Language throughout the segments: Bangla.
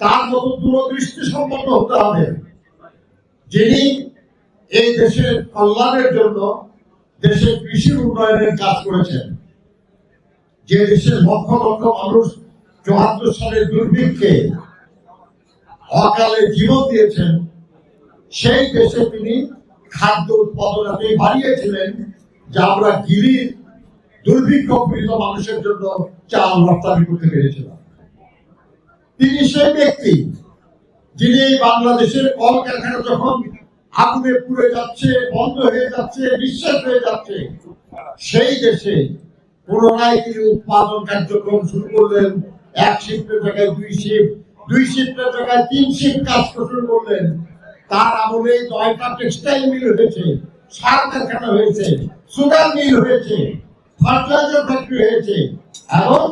তার মতো দূরদৃষ্টি সম্পন্ন হতে হবে, যিনি এই দেশের কল্যাণের জন্য দেশের কৃষি উন্নয়নের কাজ করেছেন। যে দেশের লক্ষ লক্ষ মানুষ ৭৪ সালের দুর্ভিক্ষে অকালে জীবন দিয়েছেন, সেই দেশে তিনি খাদ্য উৎপাদন বাড়িয়েছিলেন, যা আমরা গিরির দুর্ভিক্ষ পীড়িত মানুষের জন্য চাল রপ্তানি করতে পেরেছিলাম। তিনি সেই ব্যক্তি যিনি বাংলাদেশের কলকারখানা যখন আগুনে পুড়ে যাচ্ছে, বন্ধ হয়ে যাচ্ছে, নিঃশেষ হয়ে যাচ্ছে, সেই দেশে পুনরায় তিনি উৎপাদন কার্যক্রম শুরু করলেন। এক শিফটের জায়গায় দুই শিফটের জায়গায় ৩ শিফট কাজ শুরু করলেন। তার আমলে 9টা টেক্সটাইল মিল হয়েছে, সার কারখানা হয়েছে, সুগার মিল হয়েছে, ফার্টিলাইজার ফ্যাক্টরি হয়েছে এবং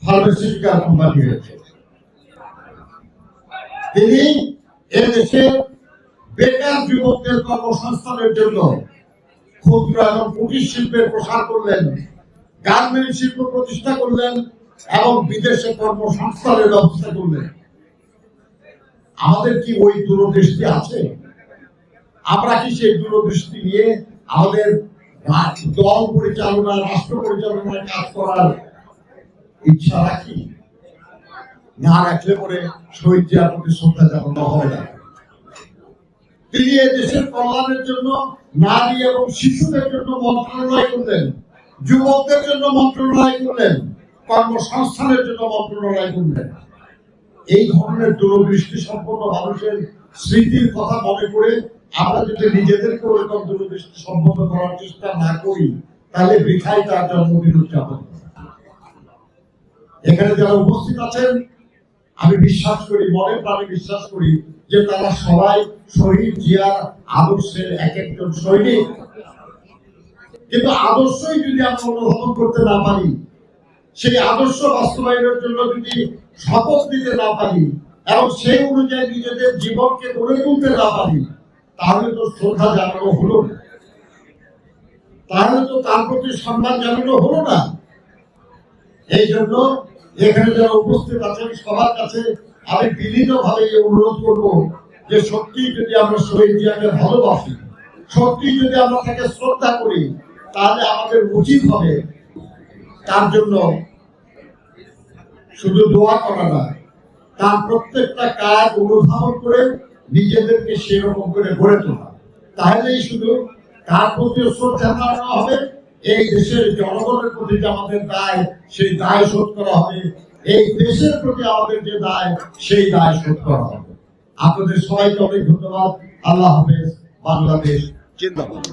ফার্মাসিউটিক্যাল কোম্পানি হয়েছে। তিনি এদেশে বেকার যুবকদের কর্মসংস্থানের জন্য ক্ষুদ্র এবং কুটির শিল্পের প্রসার করলেন, গার্মেন্ট শিল্প প্রতিষ্ঠা করলেন এবং বিদেশে কর্মসংস্থানের ব্যবস্থা করলেন। আমাদের কি ওই দূরদৃষ্টি আছে? আমরা কি সেই দূরদৃষ্টি নিয়ে আমাদের দল পরিচালনা, রাষ্ট্র পরিচালনায় কাজ করার ইচ্ছা রাখি? না রাখলে পরে শহীদ জিয়ার প্রতি শ্রদ্ধা জানানো হয় না। তিনি দেশের কল্যাণের জন্য নারী এবং শিশুদের জন্য মন্ত্রণালয় করলেন, যুবকদের জন্য মন্ত্রণালয় করলেন, কর্মসংস্থানের জন্য মন্ত্রণালয় করলেন। এই ধরনের দূরদৃষ্টি সম্পন্ন মানুষের স্মৃতির কথা মনে করে আমরা যদি নিজেদেরকে ওরকম দূরদৃষ্টি সম্পন্ন করার চেষ্টা না করি, তাহলে বৃথাই তার জন্মদিন উদযাপন। এখানে যারা উপস্থিত আছেন, আমি বিশ্বাস করি, মনে প্রাণে বিশ্বাস করি যে তারা সবাই শহীদ জিয়ার আদর্শের এক একজন সৈনিক। কিন্তু আদর্শই যদি আমরা অনুধাবন করতে না পারি, সেই আদর্শ বাস্তবায়নের জন্য যদি শপথ দিতে না পারি এবং সেই অনুযায়ী নিজেদের জীবনকে গড়ে তুলতে না পারি, তাহলে তো শ্রদ্ধা জানানো হলো না, তাহলে তো তার প্রতি সম্মান জানানো হলো না। এই জন্য এখানে যারা উপস্থিত আছেন সবার কাছে আমি বিনীতভাবে অনুরোধ করব যে সত্যি যদি আমরা শহীদ জিয়াকে ভালোবাসি, সত্যি যদি আমরা তাকে শ্রদ্ধা করি, তাহলে আমাদের উচিত হবে তার জন্য শুধু দোয়া করা না, তার প্রত্যেকটা কাজ অনুধাবন করে নিজেদেরকে সেরকম করে গড়ে তোলা। তাহলেই শুধু তার প্রতি শ্রদ্ধা জানানো হবে, এই দেশের জনগণের প্রতি যে আমাদের দায়, সেই দায় শোধ করা হবে, এই দেশের প্রতি আমাদের যে দায়, সেই দায় শোধ করা হবে। আপনাদের সবাইকে অনেক ধন্যবাদ। আল্লাহ হাফেজ। বাংলাদেশ জিন্দাবাদ।